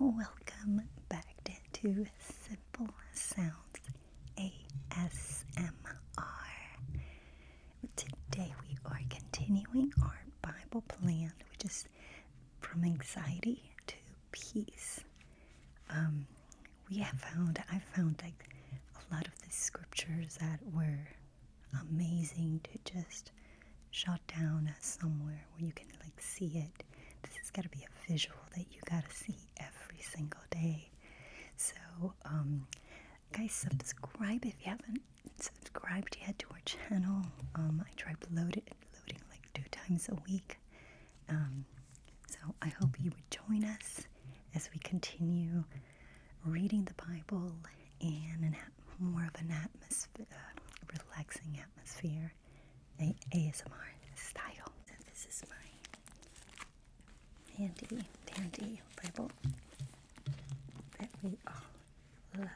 Welcome back to Simple Sounds ASMR. Today we are continuing our Bible plan, which is From Anxiety to Peace. I found like a lot of the scriptures that were amazing to just jot down somewhere where you can like see it. This has got to be a visual that you got to see every single day. So, guys, subscribe if you haven't subscribed yet to our channel. I try loading like 2 times a week. So I hope you would join us as we continue reading the Bible in more of an relaxing atmosphere, ASMR style. So this is my handy dandy Bible that we all love.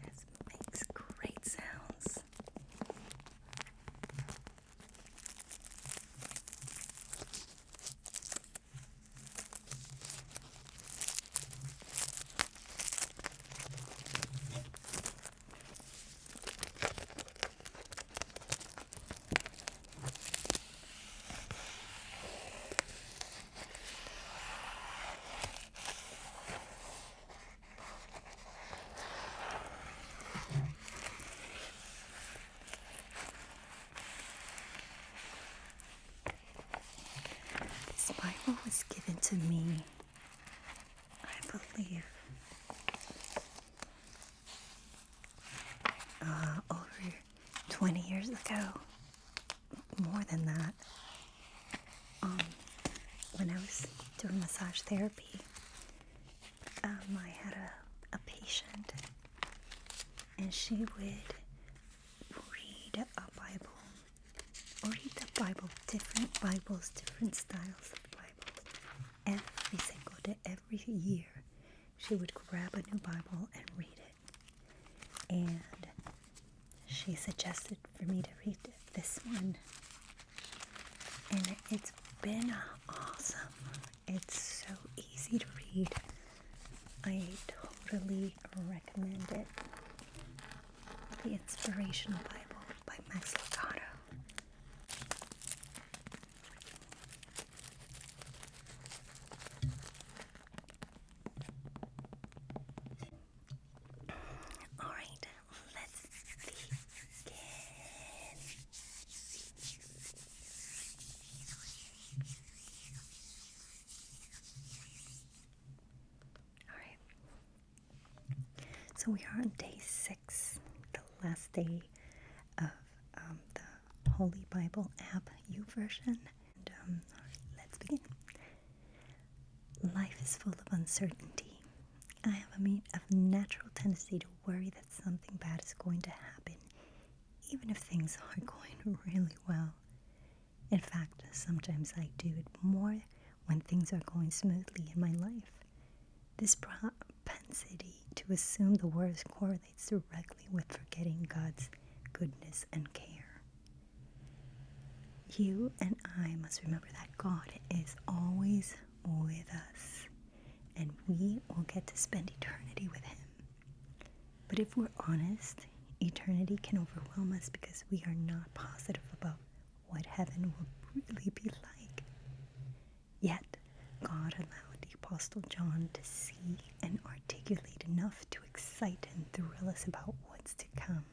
This makes great sounds. This Bible was given to me, I believe, over 20 years ago. More than that. When I was doing massage therapy, I had a patient, and she would read a Bible, different Bibles, different styles of Bibles, every single day, every year. She would grab a new Bible and read it. And she suggested for me to read this one. And it's been awesome. It's so easy to read. I totally recommend it. The Inspirational Bible by Max Lucado. Alright, let's begin. Alright. So we are on day 6, the last day of the Holy Bible app YouVersion. And let's begin. Life is full of uncertainty. I have a natural tendency to worry that something bad is going to happen, even if things are going really well. In fact, sometimes I do it more when things are going smoothly in my life. This propensity to assume the worst correlates directly with forgetting God's goodness and care. You and I must remember that God is always with us, and we will get to spend eternity with Him. But if we're honest, eternity can overwhelm us because we are not positive about what heaven will really be like. Yet, God allowed the Apostle John to see and articulate enough to excite and thrill us about what's to come.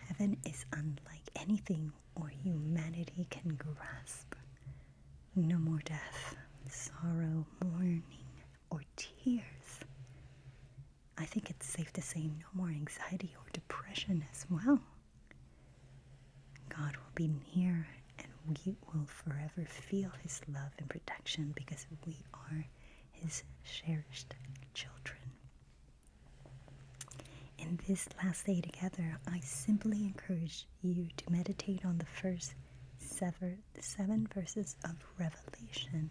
Heaven is unlike anything or humanity can grasp. No more death, sorrow, mourning, or tears. I think it's safe to say no more anxiety or depression as well. God will be near, and we will forever feel His love and protection because we are His cherished children. In this last day together, I simply encourage you to meditate on the first 7 verses of Revelation,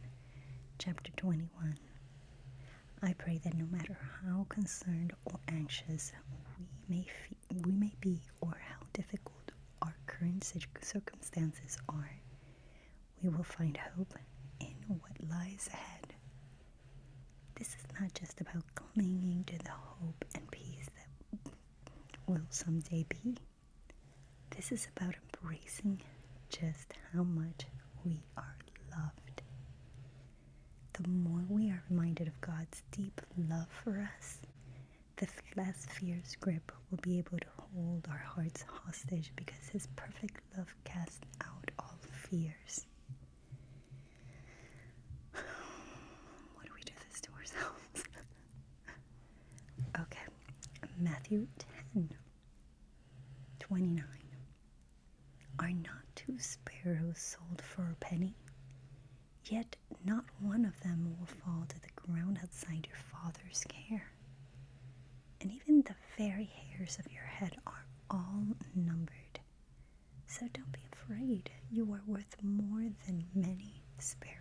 chapter 21. I pray that no matter how concerned or anxious we may be, or how difficult our current circumstances are, we will find hope in what lies ahead. This is not just about clinging to the hope and peace that will someday be. This is about embracing just how much we are loved. The more we are reminded of God's deep love for us, the less fear's grip will be able to hold our hearts hostage, because His perfect love casts out all fears. Why do we do this to ourselves? Okay, Matthew 10:29. Are not 2 sparrows sold for a penny? Yet not one of them will fall to the ground outside your Father's care. And even the very hairs of your head are all numbered. So don't be afraid. You are worth more than many sparrows.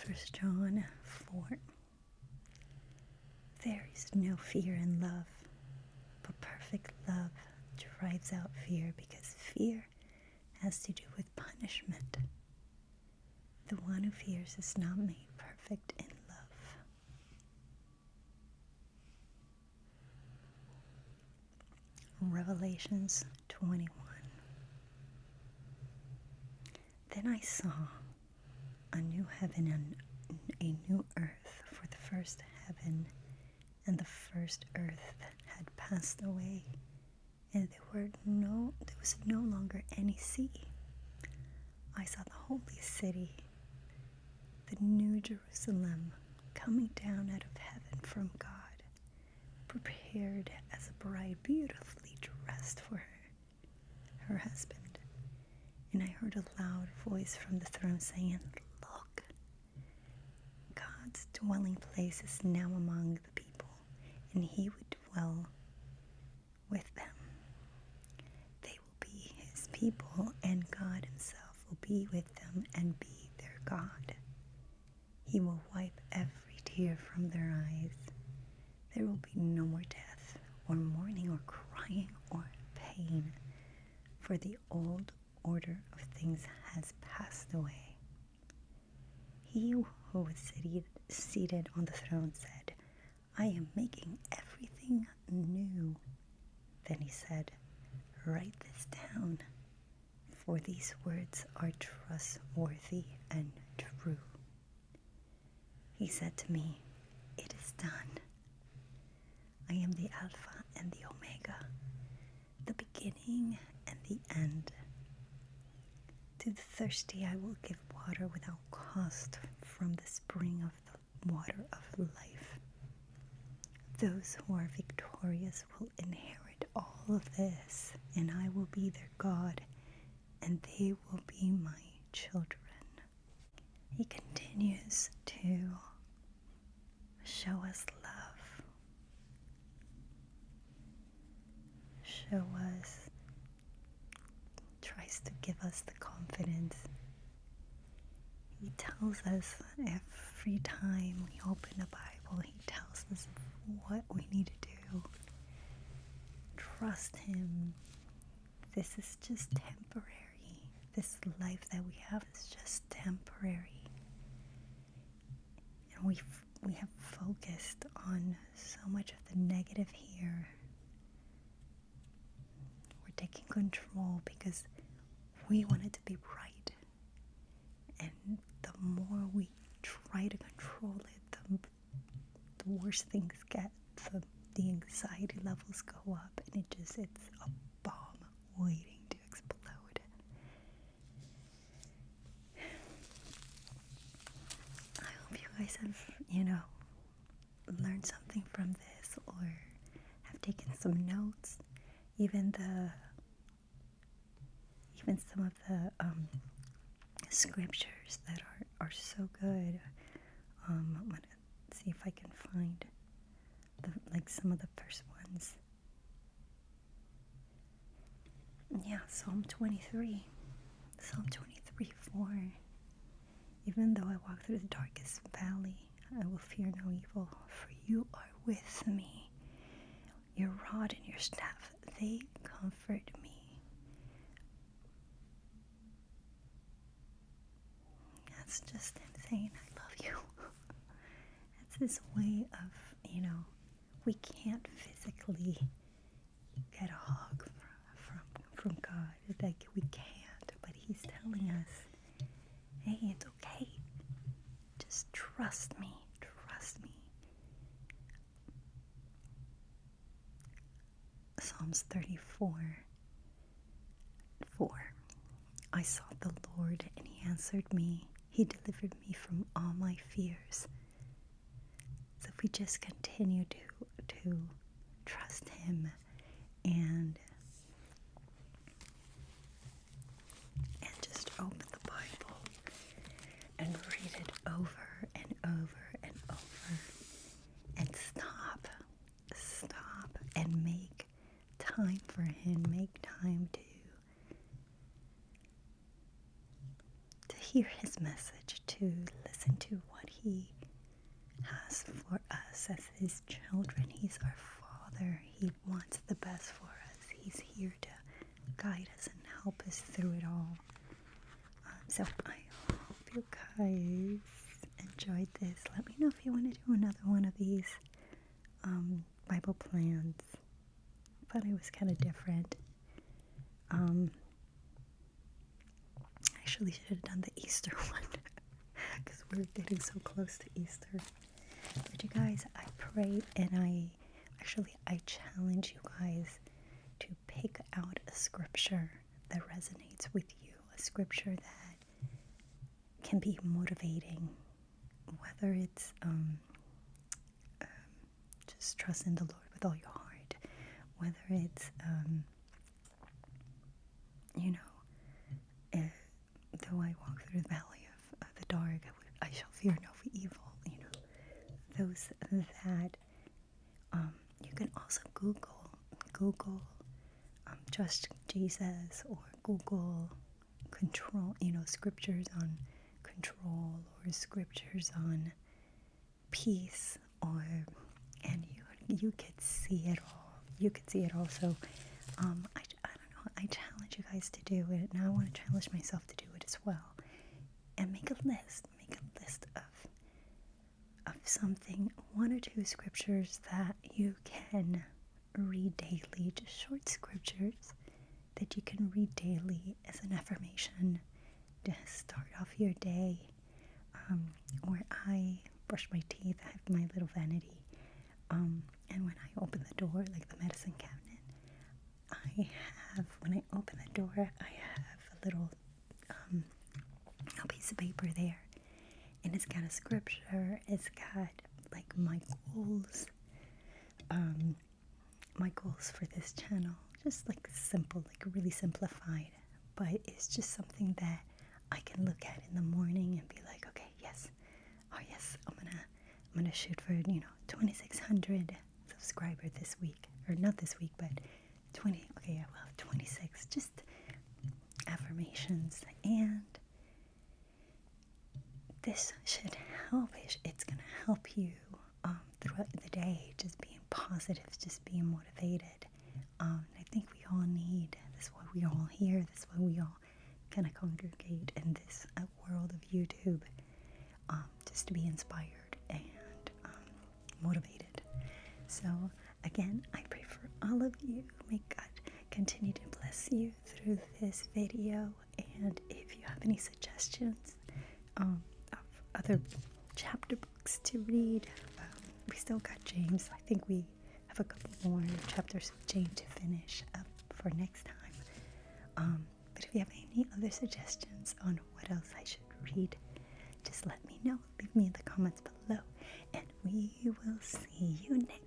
1 John 4. There is no fear in love, but perfect love drives out fear, because fear has to do with punishment. The one who fears is not made perfect in love. Revelations 21. Then I saw a new heaven and a new earth, for the first heaven and the first earth had passed away, and there was no longer any sea. I saw the holy city, the new Jerusalem, coming down out of heaven from God, prepared as a bride beautifully dressed for her husband. And I heard a loud voice from the throne saying, Look, God's dwelling place is now among the people, and He would dwell with them. They will be His people, and God Himself will be with them and be their God. He will wipe every tear from their eyes. There will be no more death, or mourning, or crying, or pain, for the old order of things has passed away. He who was seated on the throne said, I am making everything new. Then He said, Write this down, for these words are trustworthy and true. He said to me, It is done. I am the Alpha and the Omega, the beginning and the end. To the thirsty I will give water without cost from the spring of the water of life. Those who are victorious will inherit all of this, and I will be their God, and they will be my children. He continues to show us love, tries to give us the confidence. He tells us every time we open the Bible, He tells us what we need to do. Trust Him. This is just temporary. This life that we have is just temporary. And we have focused on so much of the negative here. We're taking control because we want it to be right. And the more we try to control it, the worse things get. The anxiety levels go up, and it's a bomb waiting to explode. I hope you guys have, learned something from this, or have taken some notes. Even some of the scriptures that are so good. I'm gonna see if I can find some of the first ones. Yeah, Psalm 23, 4. Even though I walk through the darkest valley, I will fear no evil, for you are with me. Your rod and your staff, they comfort me. That's just him saying, I love you. That's his way of, we can't physically get a hug from God. Like, we can't, but he's telling us, hey, it's okay. Just trust me. Trust me. Psalms 34:4. I sought the Lord, and he answered me. He delivered me from all my fears. So if we just continue to trust him and just open the Bible and read it over and over and over and stop and make time for him, make time to hear his message, to listen to what he has for us as his children. He's our Father. He wants the best for us. He's here to guide us and help us through it all. So I hope you guys enjoyed this. Let me know if you want to do another one of these Bible plans. I thought it was kind of different. Actually should have done the Easter one because we're getting so close to Easter. But you guys, I pray and I challenge you guys to pick out a scripture that resonates with you, a scripture that can be motivating, whether it's just trust in the Lord with all your heart, whether it's though I walk through the valley of the dark, I shall fear no evil. Those that you can also Google Trust Jesus, or Google control, scriptures on control, or scriptures on peace, and you could see it all. You could see it all. So I don't know. I challenge you guys to do it, and I want to challenge myself to do it as well. And make a list. Make a list of something, one or two scriptures that you can read daily, just short scriptures that you can read daily as an affirmation to start off your day. Or I brush my teeth, I have my little vanity, and when I open the door, like the medicine cabinet, when I open the door, I have a little a piece of paper there, and it's got a scripture, it's got like my goals for this channel, just like simple, like really simplified, but it's just something that I can look at in the morning and be like, okay, yes, I'm gonna shoot for 2,600 subscriber this week, or not this week, but 20. Okay, I will have 26. Just affirmations, and this should help. It's gonna help you throughout the day, just being positive, just being motivated. I think we all need. That's why we all here. That's why we all kind of congregate in this world of YouTube, just to be inspired and motivated. So again, I pray for all of you. May God continue to bless you through this video. And if you have any suggestions of other chapter books to read, we still got James. I think we have a couple more chapters of James to finish up for next time. But if you have any other suggestions on what else I should read, just let me know. Leave me in the comments below. And we will see you next